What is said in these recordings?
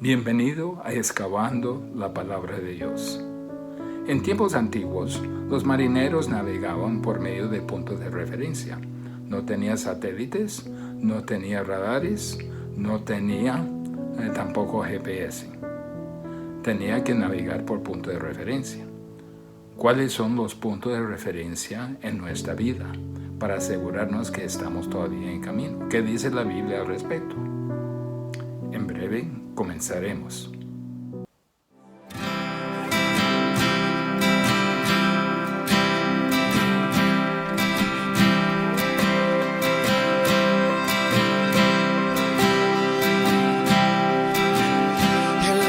Bienvenido a Excavando la Palabra de Dios. En tiempos antiguos, los marineros navegaban por medio de puntos de referencia. No tenía satélites, no tenía radares, no tenía tampoco GPS. Tenía que navegar por puntos de referencia. ¿Cuáles son los puntos de referencia en nuestra vida para asegurarnos que estamos todavía en camino? ¿Qué dice la Biblia al respecto? En breve comenzaremos.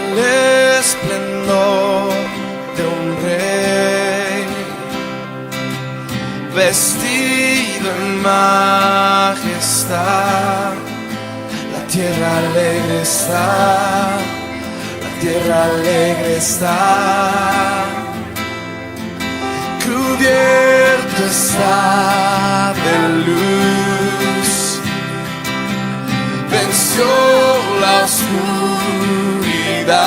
El esplendor de un rey vestido en majestad. La tierra alegre está, la tierra alegre está, cubierto está de luz, venció la oscuridad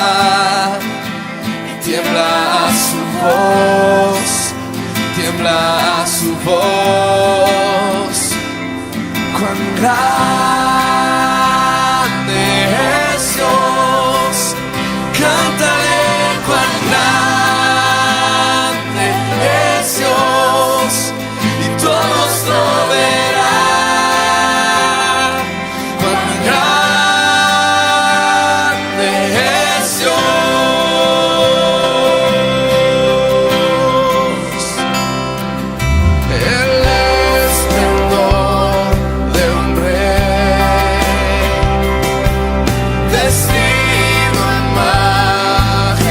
y tiembla a su voz, tiembla a su voz. Cuán grande es Dios, cántale cuán grande es Dios, y todos lo verán. Cuán grande es Dios. El esplendor de un rey vestido en majestad.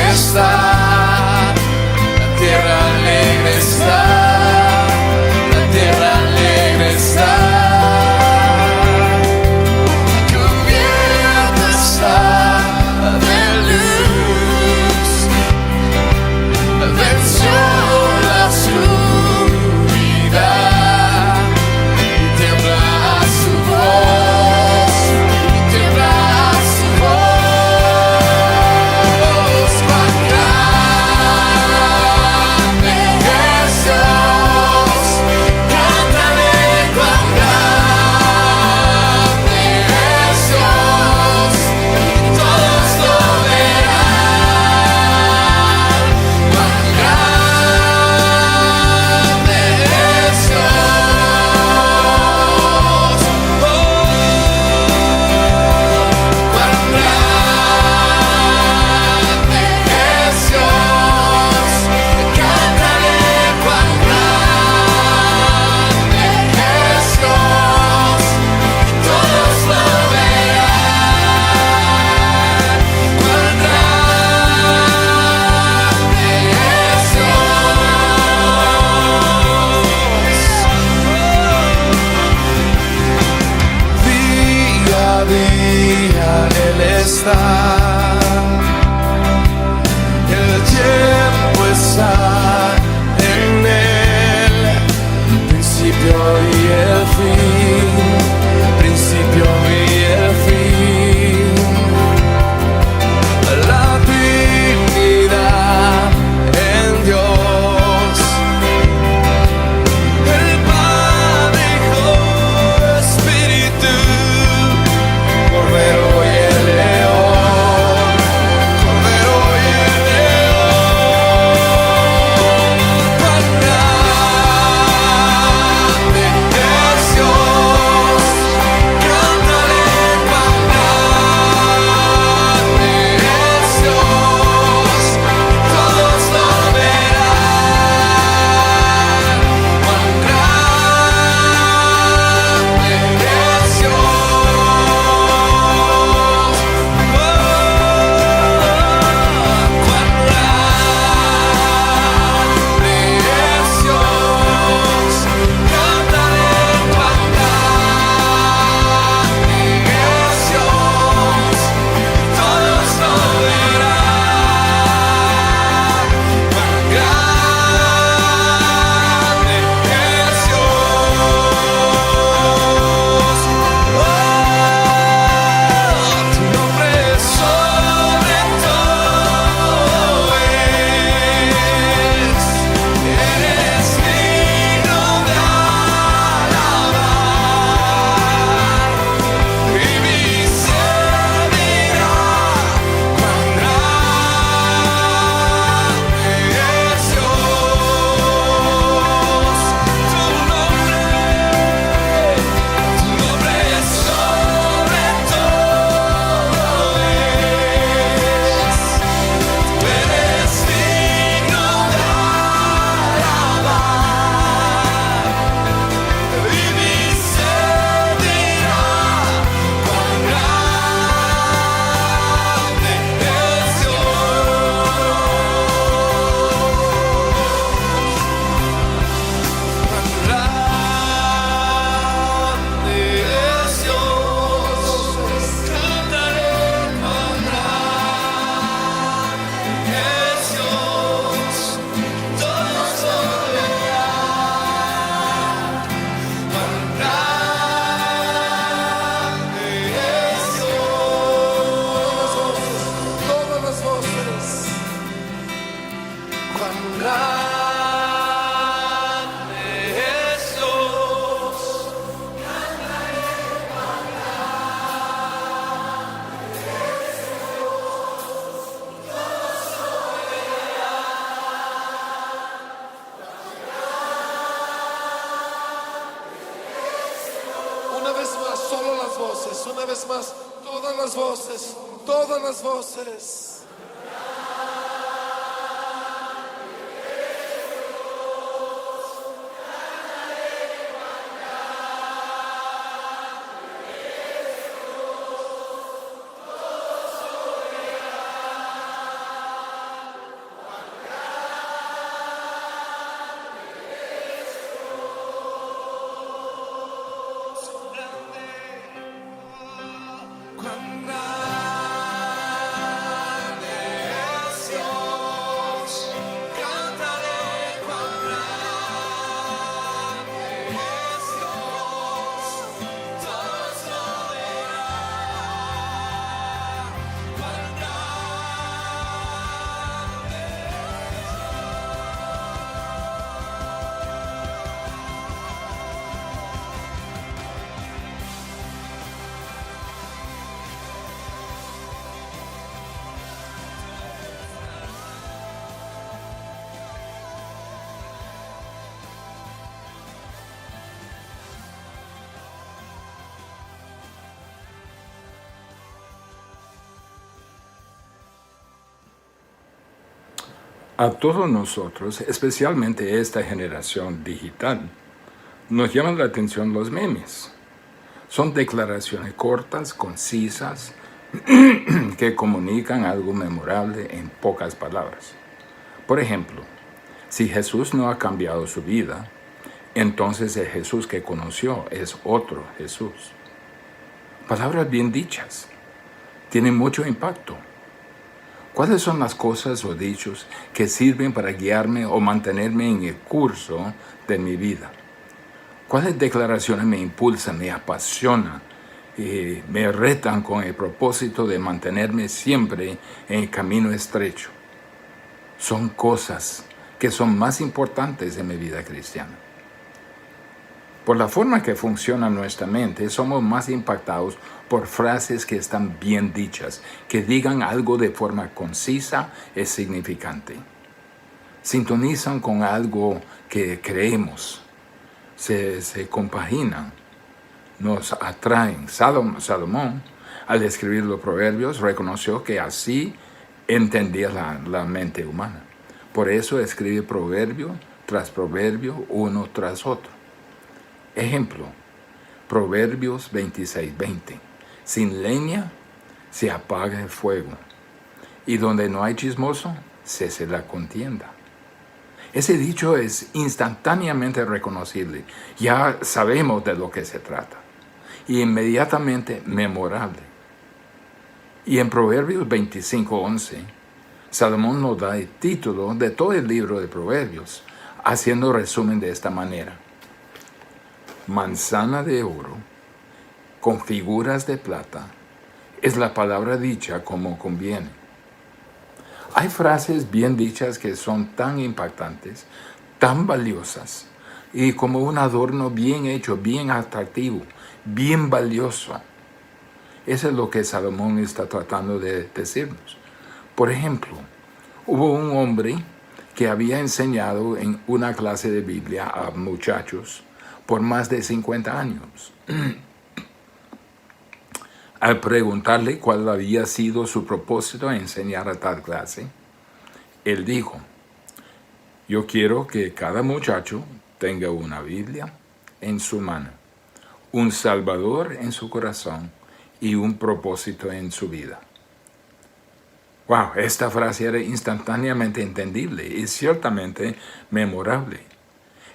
La tierra alegre está, la tierra alegre está, cubierta está de luz, venció la oscuridad y tiembla a su voz, y tiembla a su voz. Cuán grande es Dios, cántale cuán grande es Dios, y todos lo verán. Cuán grande es Dios, cuán grande es Dios, cántale cuán grande es Dios, y todos lo verán. Cuán grande es Dios. Día a día Él está, el tiempo está en Él, principio y el fin, principio y el fin. La Trinidad en Dios, el Padre, Hijo, Espíritu, Cordero y el León. Solo las voces, una vez más, todas las voces, todas las voces. A todos nosotros, especialmente esta generación digital, nos llaman la atención los memes. Son declaraciones cortas, concisas, que comunican algo memorable en pocas palabras. Por ejemplo, si Jesús no ha cambiado su vida, entonces el Jesús que conoció es otro Jesús. Palabras bien dichas tienen mucho impacto. ¿Cuáles son las cosas o dichos que sirven para guiarme o mantenerme en el curso de mi vida? ¿Cuáles declaraciones me impulsan, me apasionan y me retan con el propósito de mantenerme siempre en el camino estrecho? Son cosas que son más importantes en mi vida cristiana. Por la forma que funciona nuestra mente, somos más impactados por frases que están bien dichas, que digan algo de forma concisa y significante. Sintonizan con algo que creemos, se compaginan, nos atraen. Salomón, al escribir los proverbios, reconoció que así entendía la mente humana. Por eso escribe proverbio tras proverbio, uno tras otro. Ejemplo, Proverbios 26:20. Sin leña se apaga el fuego, y donde no hay chismoso, cese la contienda. Ese dicho es instantáneamente reconocible. Ya sabemos de lo que se trata. Y inmediatamente memorable. Y en Proverbios 25:11, Salomón nos da el título de todo el libro de Proverbios, haciendo resumen de esta manera. Manzana de oro, con figuras de plata, es la palabra dicha como conviene. Hay frases bien dichas que son tan impactantes, tan valiosas, y como un adorno bien hecho, bien atractivo, bien valioso. Eso es lo que Salomón está tratando de decirnos. Por ejemplo, hubo un hombre que había enseñado en una clase de Biblia a muchachos por más de 50 años. Al preguntarle cuál había sido su propósito en enseñar a tal clase, él dijo, yo quiero que cada muchacho tenga una Biblia en su mano, un Salvador en su corazón y un propósito en su vida. Wow, esta frase era instantáneamente entendible y ciertamente memorable.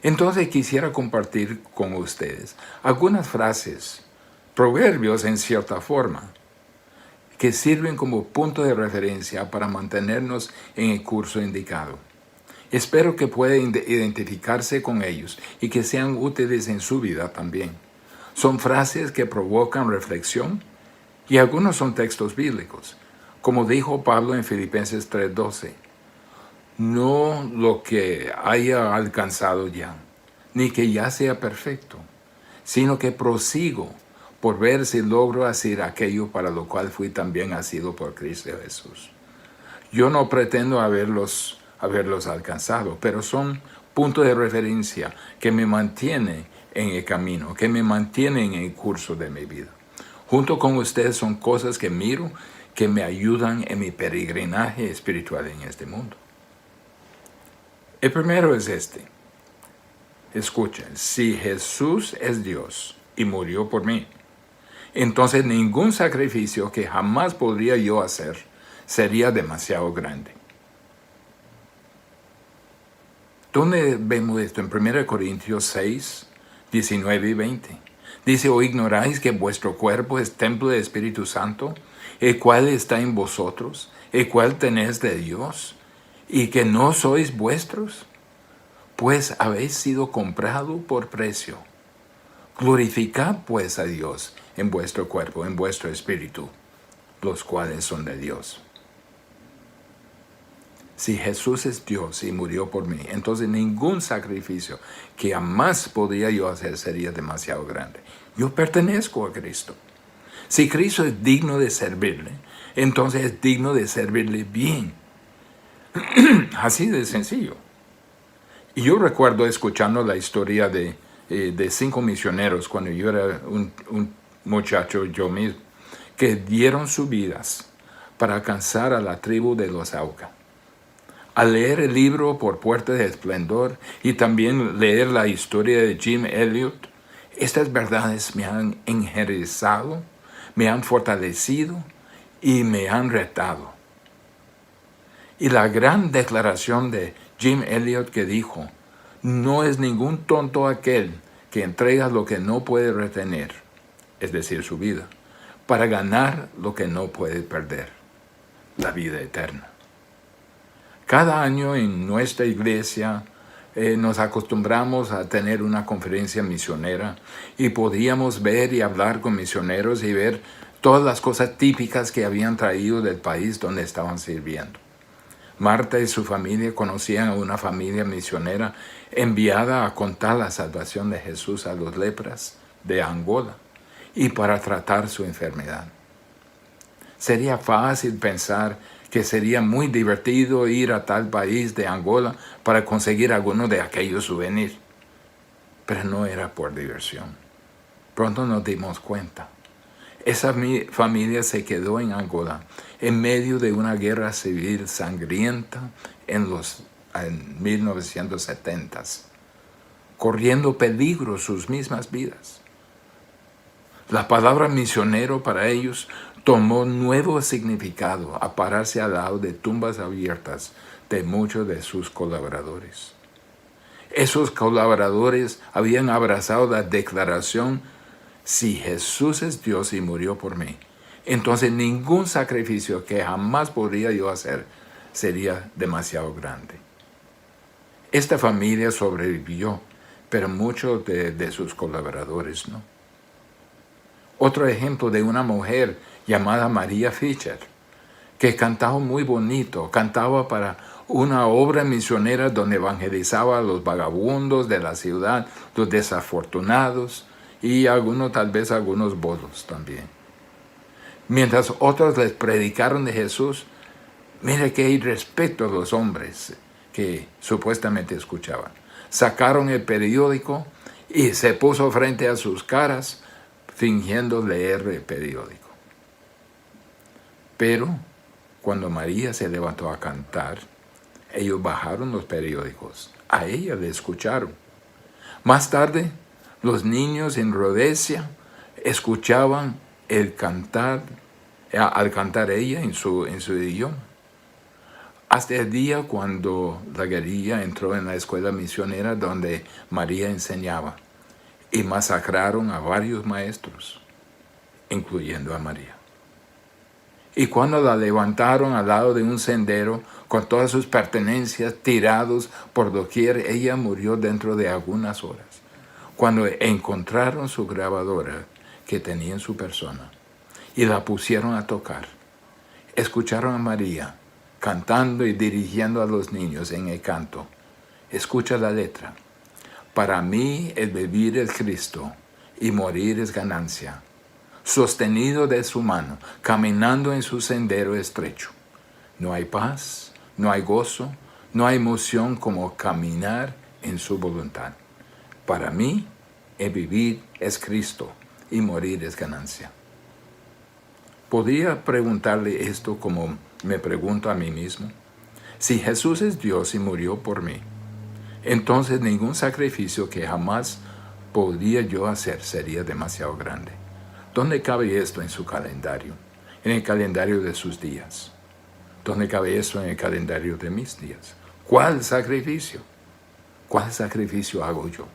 Entonces quisiera compartir con ustedes algunas frases, proverbios en cierta forma, que sirven como punto de referencia para mantenernos en el curso indicado. Espero que puedan identificarse con ellos y que sean útiles en su vida también. Son frases que provocan reflexión y algunos son textos bíblicos. Como dijo Pablo en Filipenses 3:12, no lo que haya alcanzado ya, ni que ya sea perfecto, sino que prosigo por ver si logro hacer aquello para lo cual fui también asido por Cristo Jesús. Yo no pretendo haberlos alcanzado, pero son puntos de referencia que me mantienen en el camino, que me mantienen en el curso de mi vida. Junto con ustedes son cosas que miro que me ayudan en mi peregrinaje espiritual en este mundo. El primero es este. Escuchen, si Jesús es Dios y murió por mí, entonces ningún sacrificio que jamás podría yo hacer sería demasiado grande. ¿Dónde vemos esto? En 1 Corintios 6, 19 y 20. Dice, ¿o ignoráis que vuestro cuerpo es templo del Espíritu Santo, el cual está en vosotros, el cual tenéis de Dios, y que no sois vuestros? Pues habéis sido comprado por precio. Glorificad pues a Dios en vuestro cuerpo, en vuestro espíritu, los cuales son de Dios. Si Jesús es Dios y murió por mí, entonces ningún sacrificio que jamás podría yo hacer sería demasiado grande. Yo pertenezco a Cristo. Si Cristo es digno de servirle, entonces es digno de servirle bien. Así de sencillo. Y yo recuerdo escuchando la historia de 5 misioneros cuando yo era un muchacho yo mismo, que dieron sus vidas para alcanzar a la tribu de los Auca. Al leer el libro Por Puertas de Esplendor y también leer la historia de Jim Elliot, estas verdades me han enjerezado, me han fortalecido y me han retado. Y la gran declaración de Jim Elliot que dijo, no es ningún tonto aquel que entrega lo que no puede retener, es decir, su vida, para ganar lo que no puede perder, la vida eterna. Cada año en nuestra iglesia nos acostumbramos a tener una conferencia misionera y podíamos ver y hablar con misioneros y ver todas las cosas típicas que habían traído del país donde estaban sirviendo. Marta y su familia conocían a una familia misionera enviada a contar la salvación de Jesús a los lepras de Angola y para tratar su enfermedad. Sería fácil pensar que sería muy divertido ir a tal país de Angola para conseguir alguno de aquellos souvenirs. Pero no era por diversión. Pronto nos dimos cuenta. Esa familia se quedó en Angola en medio de una guerra civil sangrienta en 1970s, corriendo peligro sus mismas vidas. La palabra misionero para ellos tomó nuevo significado a pararse al lado de tumbas abiertas de muchos de sus colaboradores. Esos colaboradores habían abrazado la declaración, si Jesús es Dios y murió por mí, entonces ningún sacrificio que jamás podría yo hacer sería demasiado grande. Esta familia sobrevivió, pero muchos de sus colaboradores no. Otro ejemplo de una mujer llamada María Fischer, que cantaba muy bonito, cantaba para una obra misionera donde evangelizaba a los vagabundos de la ciudad, los desafortunados y tal vez algunos bolos también. Mientras otros les predicaron de Jesús, mire qué irrespeto a los hombres que supuestamente escuchaban. Sacaron el periódico y se puso frente a sus caras fingiendo leer el periódico. Pero cuando María se levantó a cantar, ellos bajaron los periódicos. A ella le escucharon. Más tarde, los niños en Rhodesia escuchaban al cantar ella en su idioma. Hasta el día cuando la guerrilla entró en la escuela misionera donde María enseñaba y masacraron a varios maestros, incluyendo a María. Y cuando la levantaron al lado de un sendero con todas sus pertenencias tirados por doquier, ella murió dentro de algunas horas. Cuando encontraron su grabadora que tenía en su persona y la pusieron a tocar, escucharon a María cantando y dirigiendo a los niños en el canto. Escucha la letra. Para mí el vivir es Cristo y morir es ganancia. Sostenido de su mano, caminando en su sendero estrecho. No hay paz, no hay gozo, no hay emoción como caminar en su voluntad. Para mí El vivir es Cristo y morir es ganancia. ¿Podría preguntarle esto como me pregunto a mí mismo? Si Jesús es Dios y murió por mí, entonces ningún sacrificio que jamás podría yo hacer sería demasiado grande. ¿Dónde cabe esto en su calendario? En el calendario de sus días. ¿Dónde cabe esto en el calendario de mis días? ¿Cuál sacrificio? ¿Cuál sacrificio hago yo?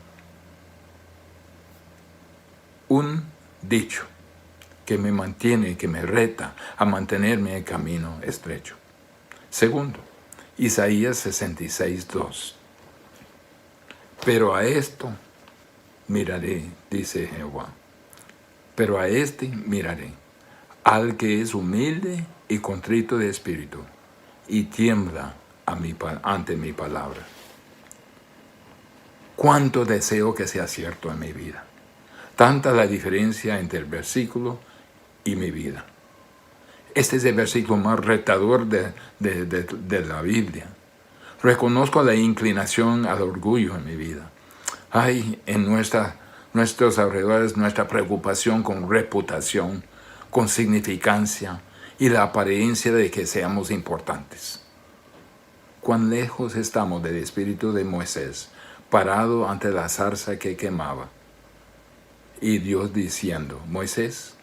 Un dicho que me mantiene, que me reta a mantenerme en el camino estrecho. Segundo, Isaías 66:2. Pero a esto miraré, dice Jehová. Pero a este miraré, al que es humilde y contrito de espíritu, y tiembla ante mi palabra. Cuánto deseo que sea cierto en mi vida. Tanta la diferencia entre el versículo y mi vida. Este es el versículo más retador de la Biblia. Reconozco la inclinación al orgullo en mi vida. Hay en nuestros alrededores nuestra preocupación con reputación, con significancia y la apariencia de que seamos importantes. Cuán lejos estamos del espíritu de Moisés, parado ante la zarza que quemaba. Y Dios diciendo, Moisés,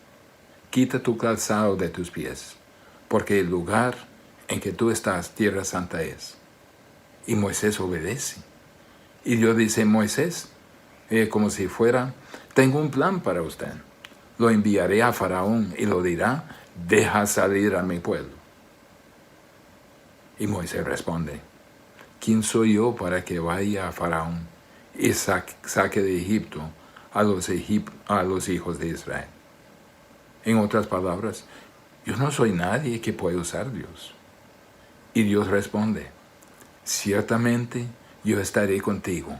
quita tu calzado de tus pies, porque el lugar en que tú estás, tierra santa es. Y Moisés obedece. Y Dios dice, Moisés, como si fuera, tengo un plan para usted. Lo enviaré a Faraón y lo dirá, deja salir a mi pueblo. Y Moisés responde, ¿quién soy yo para que vaya a Faraón y saque de Egipto a los hijos de Israel? En otras palabras, yo no soy nadie que pueda usar Dios. Y Dios responde, ciertamente yo estaré contigo,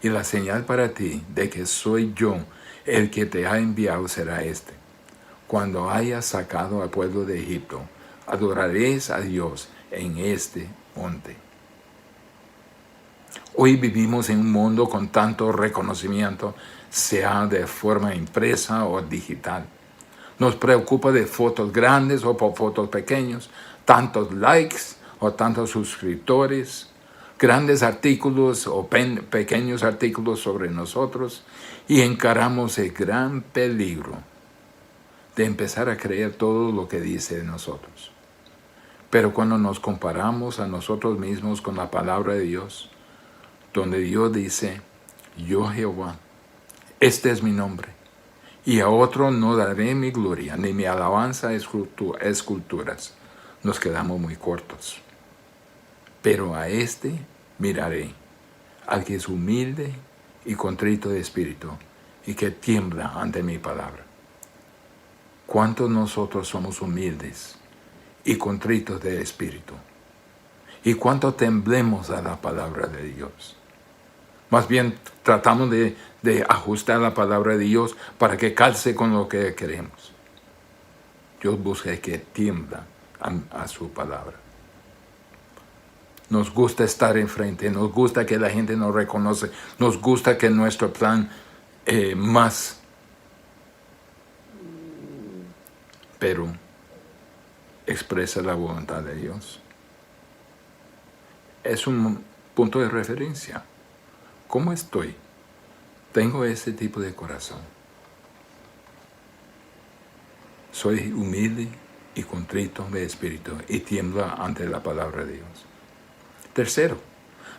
y la señal para ti de que soy yo el que te ha enviado será este. Cuando hayas sacado al pueblo de Egipto, adoraréis a Dios en este monte. Hoy vivimos en un mundo con tanto reconocimiento, sea de forma impresa o digital. Nos preocupa de fotos grandes o por fotos pequeños, tantos likes o tantos suscriptores, grandes artículos o pequeños artículos sobre nosotros, y encaramos el gran peligro de empezar a creer todo lo que dice de nosotros. Pero cuando nos comparamos a nosotros mismos con la palabra de Dios, donde Dios dice, yo Jehová, este es mi nombre, y a otro no daré mi gloria, ni mi alabanza a esculturas, nos quedamos muy cortos. Pero a este miraré, al que es humilde y contrito de espíritu, y que tiembla ante mi palabra. ¿Cuántos nosotros somos humildes y contritos de espíritu? ¿Y cuánto temblemos a la palabra de Dios? Más bien tratamos de ajustar la palabra de Dios para que calce con lo que queremos. Dios busca que tiembla a su palabra. Nos gusta estar enfrente, nos gusta que la gente nos reconoce, nos gusta que nuestro plan más. Pero expresa la voluntad de Dios. Es un punto de referencia. ¿Cómo estoy? Tengo ese tipo de corazón. Soy humilde y contrito de espíritu y tiembla ante la palabra de Dios. Tercero,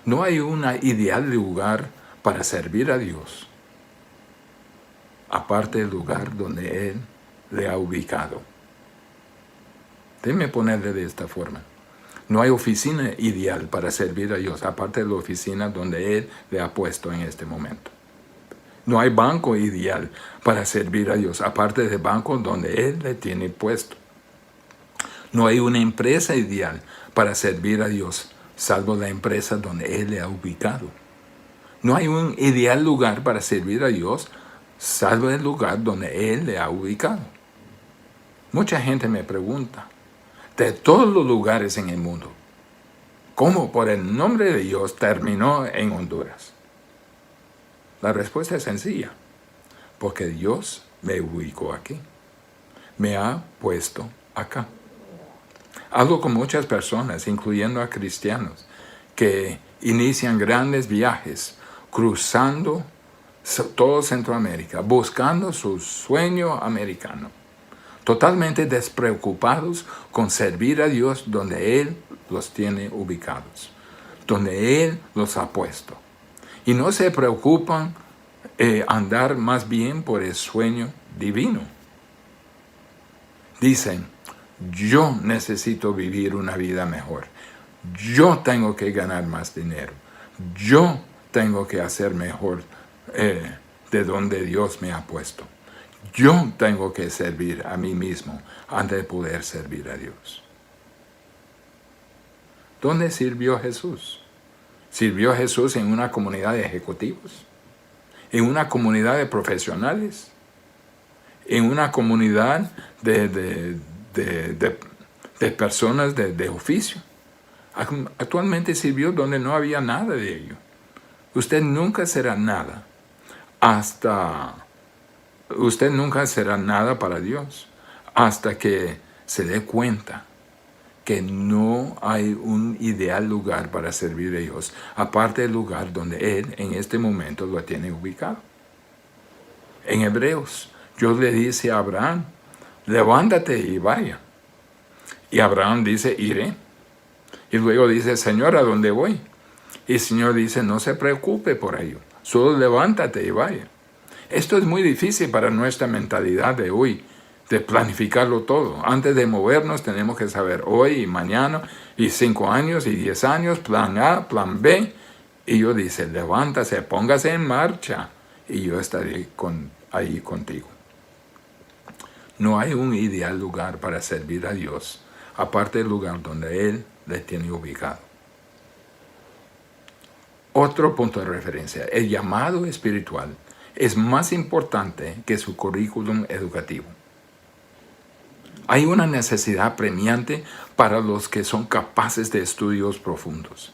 no hay un ideal lugar para servir a Dios, aparte del lugar donde Él le ha ubicado. Déjeme ponerle de esta forma. No hay oficina ideal para servir a Dios, aparte de la oficina donde Él le ha puesto en este momento. No hay banco ideal para servir a Dios, aparte del banco donde Él le tiene puesto. No hay una empresa ideal para servir a Dios, salvo la empresa donde Él le ha ubicado. No hay un ideal lugar para servir a Dios, salvo el lugar donde Él le ha ubicado. Mucha gente me pregunta, de todos los lugares en el mundo, ¿cómo por el nombre de Dios terminó en Honduras? La respuesta es sencilla. porque Dios me ubicó aquí, me ha puesto acá. Hablo con muchas personas, incluyendo a cristianos, que inician grandes viajes, cruzando todo Centroamérica, buscando su sueño americano, totalmente despreocupados con servir a Dios donde Él los tiene ubicados, donde Él los ha puesto. Y no se preocupan andar más bien por el sueño divino. Dicen, yo necesito vivir una vida mejor. Yo tengo que ganar más dinero. Yo tengo que hacer mejor de donde Dios me ha puesto. Yo tengo que servir a mí mismo antes de poder servir a Dios. ¿Dónde sirvió Jesús? ¿Sirvió Jesús en una comunidad de ejecutivos? ¿En una comunidad de profesionales? ¿En una comunidad de personas de oficio? Actualmente sirvió donde no había nada de ello. Usted nunca será nada para Dios hasta que se dé cuenta que no hay un ideal lugar para servir a Dios, aparte del lugar donde Él en este momento lo tiene ubicado. En Hebreos, Dios le dice a Abraham, levántate y vaya. Y Abraham dice, iré. Y luego dice, Señor, ¿a dónde voy? Y el Señor dice, no se preocupe por ello, solo levántate y vaya. Esto es muy difícil para nuestra mentalidad de hoy, de planificarlo todo. Antes de movernos tenemos que saber hoy y mañana, y 5 años y 10 años, plan A, plan B. Y Dios dice, levántase, póngase en marcha, y yo estaré ahí contigo. No hay un ideal lugar para servir a Dios, aparte del lugar donde Él le tiene ubicado. Otro punto de referencia, el llamado espiritual es más importante que su currículum educativo. Hay una necesidad premiante para los que son capaces de estudios profundos.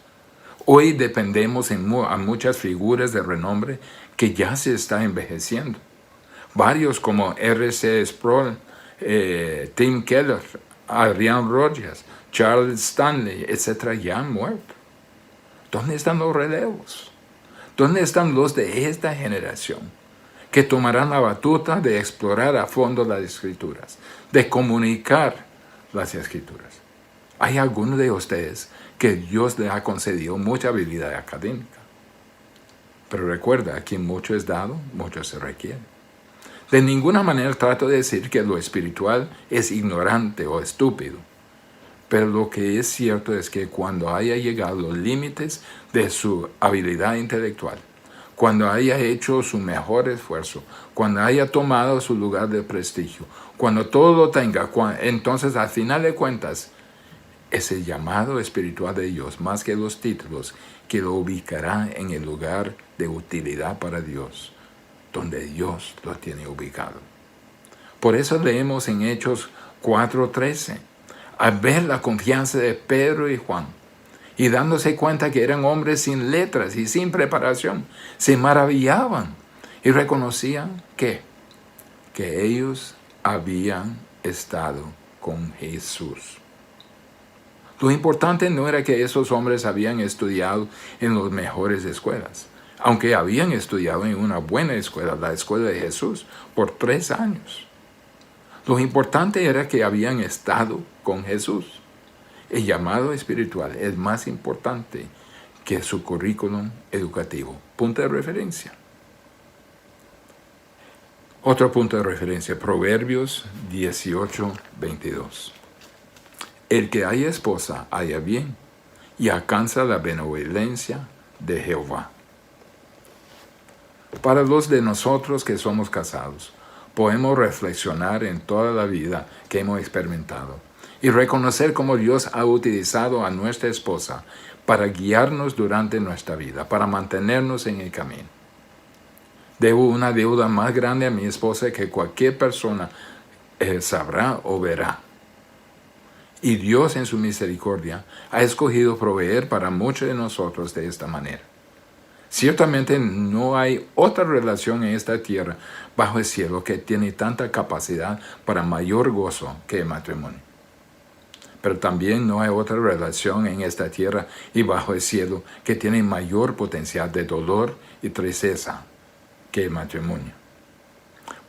Hoy dependemos a muchas figuras de renombre que ya se está envejeciendo. Varios como R.C. Sproul, Tim Keller, Adrian Rogers, Charles Stanley, etc. ya han muerto. ¿Dónde están los relevos? ¿Dónde están los de esta generación que tomarán la batuta de explorar a fondo las Escrituras, de comunicar las Escrituras? Hay algunos de ustedes que Dios les ha concedido mucha habilidad académica. Pero recuerda, a quien mucho es dado, mucho se requiere. De ninguna manera trato de decir que lo espiritual es ignorante o estúpido. Pero lo que es cierto es que cuando haya llegado a los límites de su habilidad intelectual, cuando haya hecho su mejor esfuerzo, cuando haya tomado su lugar de prestigio, cuando todo lo tenga, entonces al final de cuentas, ese llamado espiritual de Dios, más que los títulos, que lo ubicará en el lugar de utilidad para Dios, donde Dios lo tiene ubicado. Por eso leemos en Hechos 4:13, al ver la confianza de Pedro y Juan, y dándose cuenta que eran hombres sin letras y sin preparación, se maravillaban y reconocían que ellos habían estado con Jesús. Lo importante no era que esos hombres habían estudiado en las mejores escuelas, aunque habían estudiado en una buena escuela, la escuela de Jesús, por 3 años. Lo importante era que habían estado con Jesús. El llamado espiritual es más importante que su currículum educativo. Punto de referencia. Otro punto de referencia, Proverbios 18:22. El que haya esposa, haya bien, y alcanza la benevolencia de Jehová. Para los de nosotros que somos casados, podemos reflexionar en toda la vida que hemos experimentado y reconocer cómo Dios ha utilizado a nuestra esposa para guiarnos durante nuestra vida, para mantenernos en el camino. Debo una deuda más grande a mi esposa que cualquier persona sabrá o verá. Y Dios en su misericordia ha escogido proveer para muchos de nosotros de esta manera. Ciertamente no hay otra relación en esta tierra bajo el cielo que tiene tanta capacidad para mayor gozo que el matrimonio. Pero también no hay otra relación en esta tierra y bajo el cielo que tiene mayor potencial de dolor y tristeza que el matrimonio.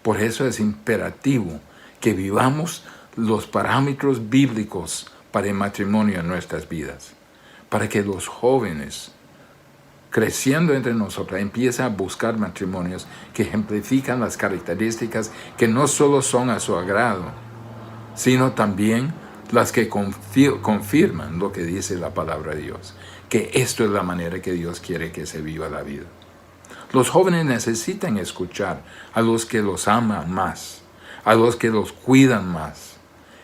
Por eso es imperativo que vivamos los parámetros bíblicos para el matrimonio en nuestras vidas, para que los jóvenes, creciendo entre nosotros, empiecen a buscar matrimonios que ejemplifican las características que no solo son a su agrado, sino también las que confirman lo que dice la palabra de Dios, que esto es la manera que Dios quiere que se viva la vida. Los jóvenes necesitan escuchar a los que los aman más, a los que los cuidan más,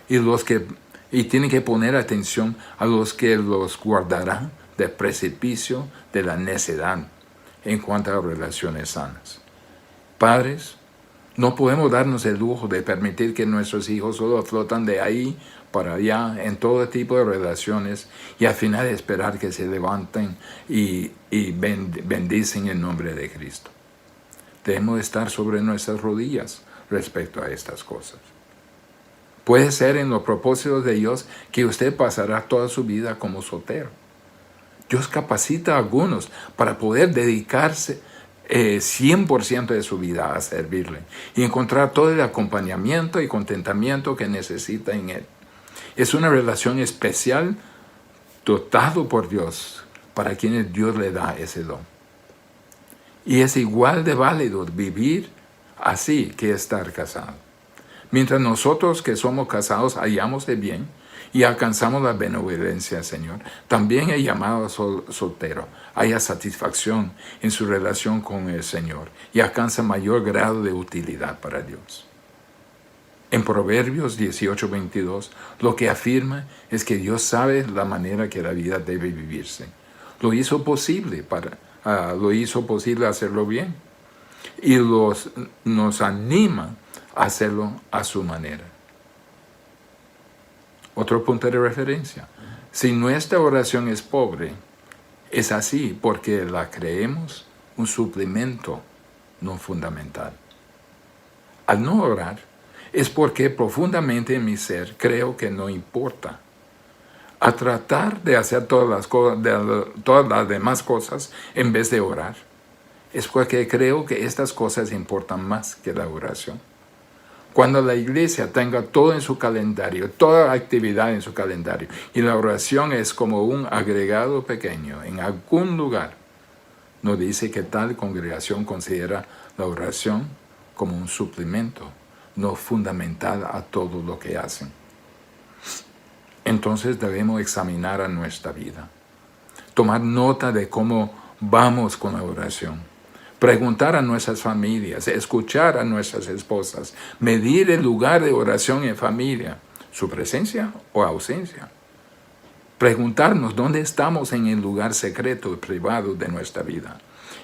y tienen que poner atención a los que los guardarán del precipicio de la necedad en cuanto a relaciones sanas. Padres, no podemos darnos el lujo de permitir que nuestros hijos solo flotan de ahí para allá en todo tipo de relaciones y al final esperar que se levanten y bendicen el nombre de Cristo. Debemos estar sobre nuestras rodillas respecto a estas cosas. Puede ser en los propósitos de Dios que usted pasará toda su vida como soltero. Dios capacita a algunos para poder dedicarse 100% de su vida a servirle y encontrar todo el acompañamiento y contentamiento que necesita en Él. Es una relación especial dotado por Dios para quienes Dios le da ese don. Y es igual de válido vivir así que estar casado. Mientras nosotros que somos casados hallamos el bien y alcanzamos la benevolencia del Señor, también el llamado soltero haya satisfacción en su relación con el Señor y alcanza mayor grado de utilidad para Dios. En Proverbios 18:22, lo que afirma es que Dios sabe la manera que la vida debe vivirse. Lo hizo posible hacerlo bien y nos anima a hacerlo a su manera. Otro punto de referencia. Si nuestra oración es pobre, es así porque la creemos un suplemento, no fundamental. Al no orar, es porque profundamente en mi ser creo que no importa. A tratar de hacer todas las demás cosas en vez de orar, es porque creo que estas cosas importan más que la oración. Cuando la iglesia tenga todo en su calendario, toda actividad en su calendario, y la oración es como un agregado pequeño en algún lugar, nos dice que tal congregación considera la oración como un suplemento, no fundamental a todo lo que hacen. Entonces debemos examinar a nuestra vida, tomar nota de cómo vamos con la oración, preguntar a nuestras familias, escuchar a nuestras esposas, medir el lugar de oración en familia, su presencia o ausencia. Preguntarnos dónde estamos en el lugar secreto y privado de nuestra vida.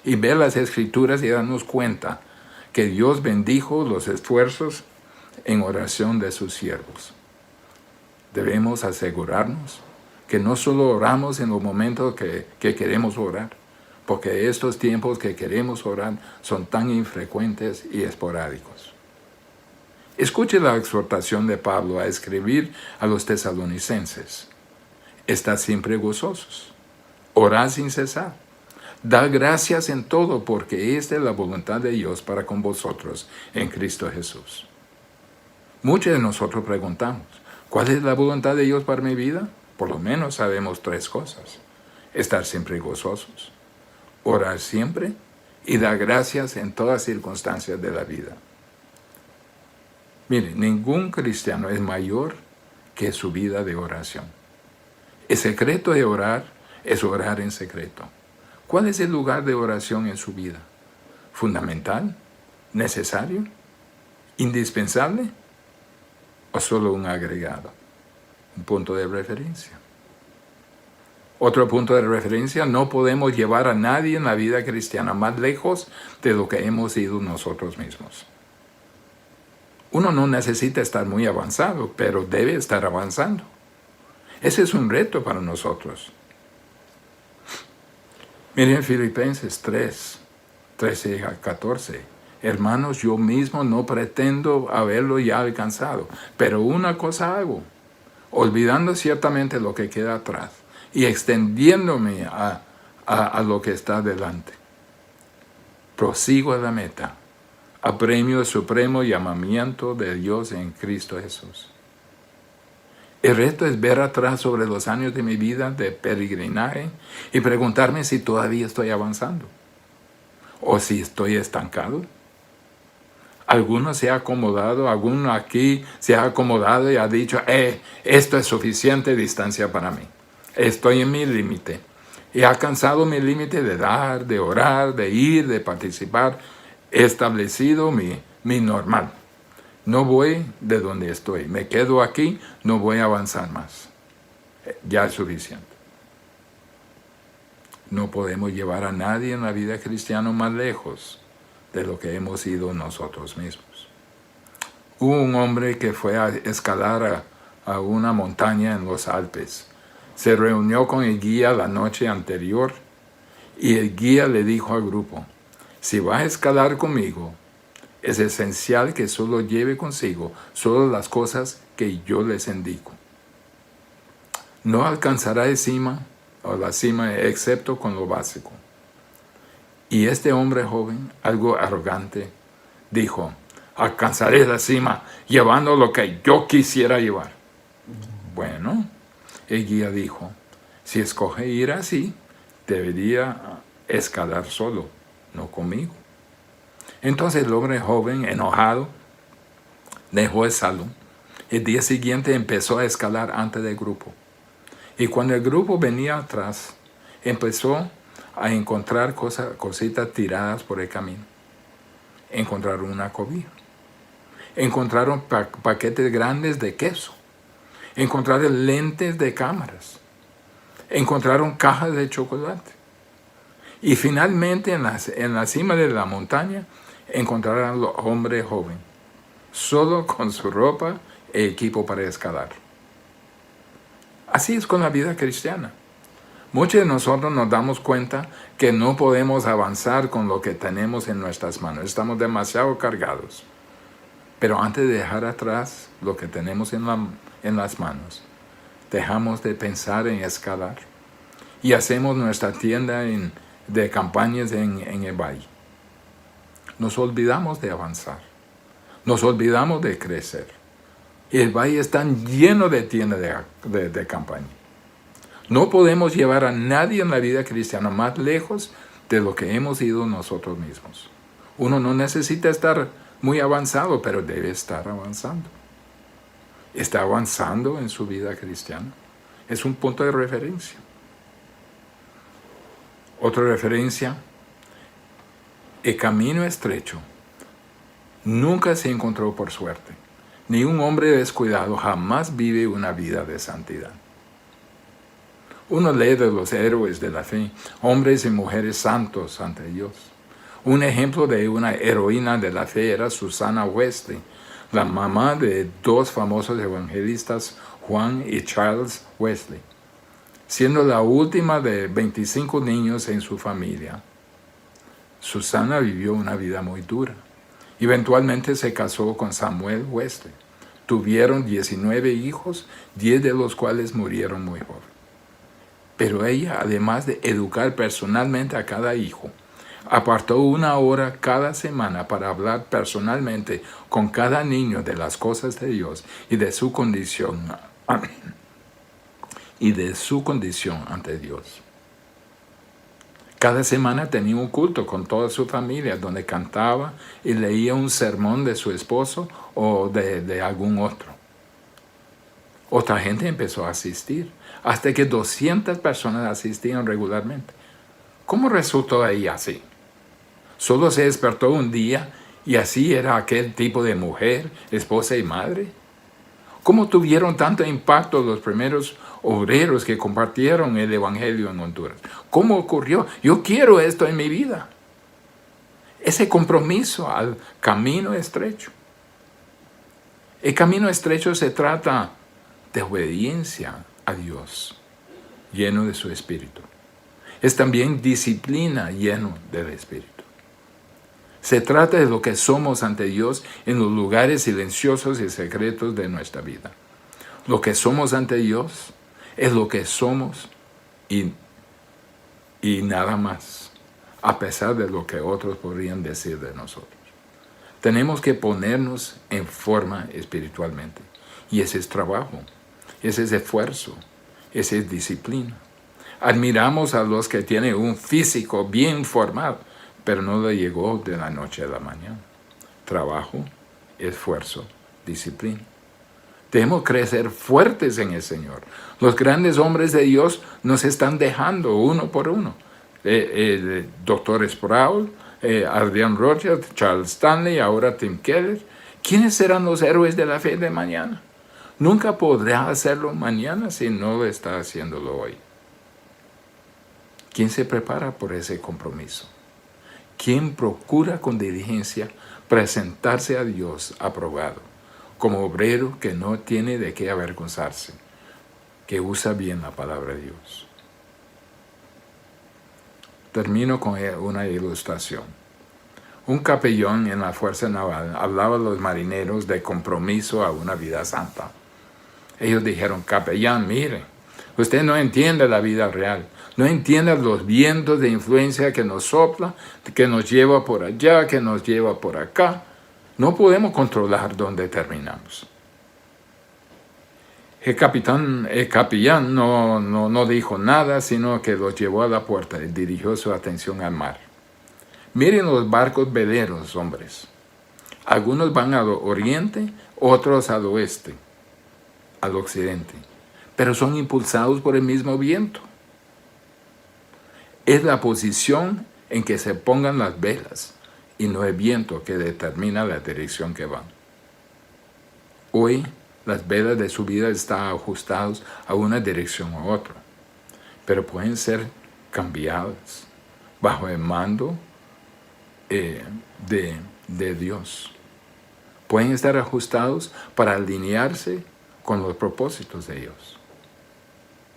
Y ver las Escrituras y darnos cuenta que Dios bendijo los esfuerzos en oración de sus siervos. Debemos asegurarnos que no solo oramos en los momentos que queremos orar, porque estos tiempos que queremos orar son tan infrecuentes y esporádicos. Escuche la exhortación de Pablo a escribir a los tesalonicenses. Estad siempre gozosos, orad sin cesar, dad gracias en todo, porque esta es la voluntad de Dios para con vosotros en Cristo Jesús. Muchos de nosotros preguntamos, ¿cuál es la voluntad de Dios para mi vida? Por lo menos sabemos 3 cosas. Estar siempre gozosos, orar siempre y dar gracias en todas circunstancias de la vida. Mire, ningún cristiano es mayor que su vida de oración. El secreto de orar es orar en secreto. ¿Cuál es el lugar de oración en su vida? ¿Fundamental? ¿Necesario? ¿Indispensable? ¿O solo un agregado? Un punto de referencia. Otro punto de referencia, no podemos llevar a nadie en la vida cristiana más lejos de lo que hemos ido nosotros mismos. Uno no necesita estar muy avanzado, pero debe estar avanzando. Ese es un reto para nosotros. Miren Filipenses 3, 13 a 14. Hermanos, yo mismo no pretendo haberlo ya alcanzado, pero una cosa hago, olvidando ciertamente lo que queda atrás y extendiéndome a lo que está delante. Prosigo a la meta, a premio del supremo llamamiento de Dios en Cristo Jesús. El resto es ver atrás sobre los años de mi vida de peregrinaje y preguntarme si todavía estoy avanzando o si estoy estancado. Alguno se ha acomodado, alguno aquí se ha acomodado y ha dicho, esto es suficiente distancia para mí. Estoy en mi límite. He alcanzado mi límite de dar, de orar, de ir, de participar. He establecido mi normal. No voy de donde estoy. Me quedo aquí, no voy a avanzar más. Ya es suficiente. No podemos llevar a nadie en la vida cristiana más lejos de lo que hemos ido nosotros mismos. Hubo un hombre que fue a escalar a una montaña en los Alpes. Se reunió con el guía la noche anterior y el guía le dijo al grupo, si vas a escalar conmigo, es esencial que solo lleve consigo solo las cosas que yo les indico. No alcanzará la cima excepto con lo básico. Y este hombre joven, algo arrogante, dijo, alcanzaré la cima llevando lo que yo quisiera llevar. Bueno, el guía dijo, si escoge ir así, debería escalar solo, no conmigo. Entonces el hombre joven, enojado, dejó el salón. El día siguiente empezó a escalar antes del grupo. Y cuando el grupo venía atrás, empezó a encontrar cositas tiradas por el camino. Encontraron una cobija. Encontraron paquetes grandes de queso. Encontraron lentes de cámaras. Encontraron cajas de chocolate. Y finalmente en la cima de la montaña encontraron al hombre joven, solo con su ropa e equipo para escalar. Así es con la vida cristiana. Muchos de nosotros nos damos cuenta que no podemos avanzar con lo que tenemos en nuestras manos. Estamos demasiado cargados. Pero antes de dejar atrás lo que tenemos en las manos, dejamos de pensar en escalar y hacemos nuestra tienda de campañas en el valle. Nos olvidamos de avanzar. Nos olvidamos de crecer. Y el valle está lleno de tiendas de campaña. No podemos llevar a nadie en la vida cristiana más lejos de lo que hemos ido nosotros mismos. Uno no necesita estar muy avanzado, pero debe estar avanzando. Está avanzando en su vida cristiana. Es un punto de referencia. Otra referencia, el camino estrecho nunca se encontró por suerte. Ni un hombre descuidado jamás vive una vida de santidad. Uno lee de los héroes de la fe, hombres y mujeres santos ante Dios. Un ejemplo de una heroína de la fe era Susana Wesley, la mamá de dos famosos evangelistas, Juan y Charles Wesley. Siendo la última de 25 niños en su familia, Susana vivió una vida muy dura. Eventualmente se casó con Samuel Wesley. Tuvieron 19 hijos, 10 de los cuales murieron muy jóvenes. Pero ella, además de educar personalmente a cada hijo, apartó una hora cada semana para hablar personalmente con cada niño de las cosas de Dios y de su condición ante Dios. Cada semana tenía un culto con toda su familia donde cantaba y leía un sermón de su esposo o de algún otro. Otra gente empezó a asistir, hasta que 200 personas asistían regularmente. ¿Cómo resultó ahí así? ¿Solo se despertó un día y así era aquel tipo de mujer, esposa y madre? ¿Cómo tuvieron tanto impacto los primeros obreros que compartieron el evangelio en Honduras? ¿Cómo ocurrió? Yo quiero esto en mi vida. Ese compromiso al camino estrecho. El camino estrecho se trata de obediencia a Dios, lleno de su Espíritu. Es también disciplina lleno del Espíritu. Se trata de lo que somos ante Dios en los lugares silenciosos y secretos de nuestra vida. Lo que somos ante Dios es lo que somos y nada más, a pesar de lo que otros podrían decir de nosotros. Tenemos que ponernos en forma espiritualmente. Y ese es trabajo, ese es esfuerzo, ese es disciplina. Admiramos a los que tienen un físico bien formado, pero no le llegó de la noche a la mañana. Trabajo, esfuerzo, disciplina. Debemos crecer fuertes en el Señor. Los grandes hombres de Dios nos están dejando uno por uno. El Dr. Sproul, Adrian Rogers, Charles Stanley, ahora Tim Keller. ¿Quiénes serán los héroes de la fe de mañana? Nunca podrá hacerlo mañana si no está haciéndolo hoy. ¿Quién se prepara por ese compromiso? ¿Quién procura con diligencia presentarse a Dios aprobado, como obrero que no tiene de qué avergonzarse, que usa bien la palabra de Dios? Termino con una ilustración. Un capellán en la Fuerza Naval hablaba a los marineros de compromiso a una vida santa. Ellos dijeron: capellán, mire, usted no entiende la vida real, no entiende los vientos de influencia que nos sopla, que nos lleva por allá, que nos lleva por acá. No podemos controlar dónde terminamos. El capellán no dijo nada, sino que los llevó a la puerta y dirigió su atención al mar. Miren los barcos veleros, hombres. Algunos van al oriente, otros al oeste, al occidente, pero son impulsados por el mismo viento. Es la posición en que se pongan las velas y no el viento que determina la dirección que van. Hoy, las velas de su vida están ajustadas a una dirección u otra, pero pueden ser cambiadas bajo el mando de Dios. Pueden estar ajustados para alinearse con los propósitos de Dios.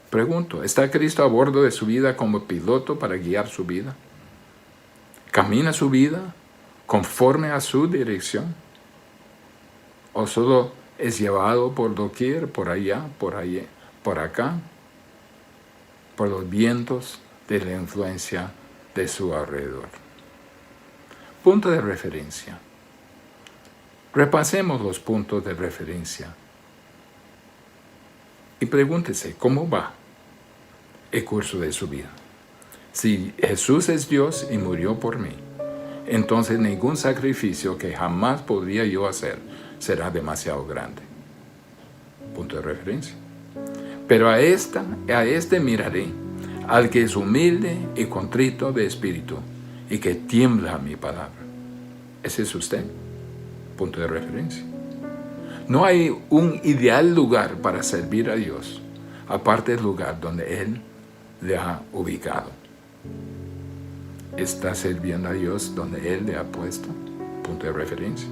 Pregunto, ¿está Cristo a bordo de su vida como piloto para guiar su vida? ¿Camina su vida conforme a su dirección? ¿O solo es llevado por doquier, por allá, por acá, por los vientos de la influencia de su alrededor? Punto de referencia. Repasemos los puntos de referencia y pregúntese, ¿cómo va el curso de su vida? Si Jesús es Dios y murió por mí, entonces ningún sacrificio que jamás podría yo hacer será demasiado grande. Punto de referencia. Pero a este miraré, al que es humilde y contrito de espíritu, y que tiembla a mi palabra. Ese es usted. Punto de referencia. No hay un ideal lugar para servir a Dios, aparte del lugar donde Él le ha ubicado. ¿Está sirviendo a Dios donde Él le ha puesto? Punto de referencia.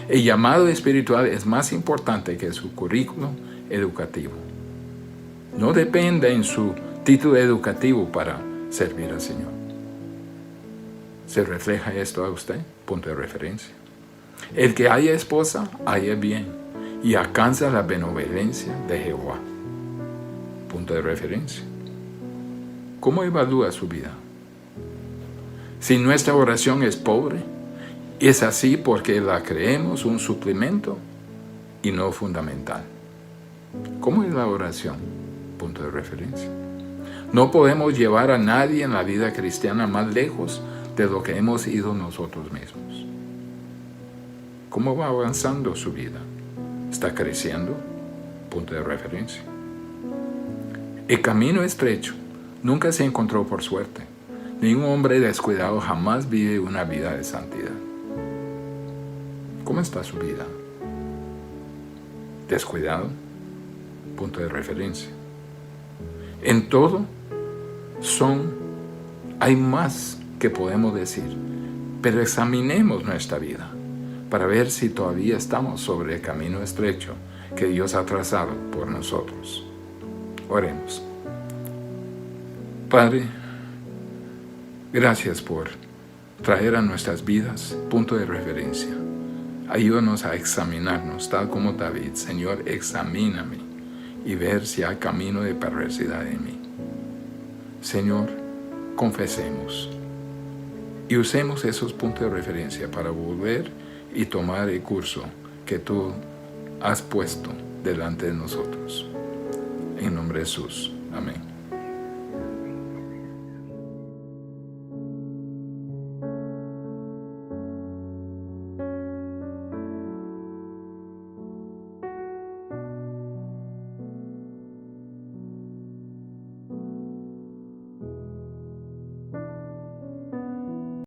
El llamado espiritual es más importante que su currículo educativo. No depende en su título educativo para servir al Señor. ¿Se refleja esto a usted? Punto de referencia. El que haya esposa, haya bien, y alcanza la benevolencia de Jehová. Punto de referencia. ¿Cómo evalúa su vida? Si nuestra oración es pobre, es así porque la creemos un suplemento y no fundamental. ¿Cómo es la oración? Punto de referencia. No podemos llevar a nadie en la vida cristiana más lejos de lo que hemos ido nosotros mismos. ¿Cómo va avanzando su vida? ¿Está creciendo? Punto de referencia. El camino estrecho nunca se encontró por suerte. Ningún hombre descuidado jamás vive una vida de santidad. ¿Cómo está su vida? ¿Descuidado? Punto de referencia. En todo hay más que podemos decir, pero examinemos nuestra vida para ver si todavía estamos sobre el camino estrecho que Dios ha trazado por nosotros. Oremos. Padre, Gracias por traer a nuestras vidas punto de referencia. Ayúdanos a examinarnos, tal como David. Señor, examíname y ver si hay camino de perversidad en mí. Señor, confesemos y usemos esos puntos de referencia para volver y tomar el curso que tú has puesto delante de nosotros. En nombre de Jesús. Amén.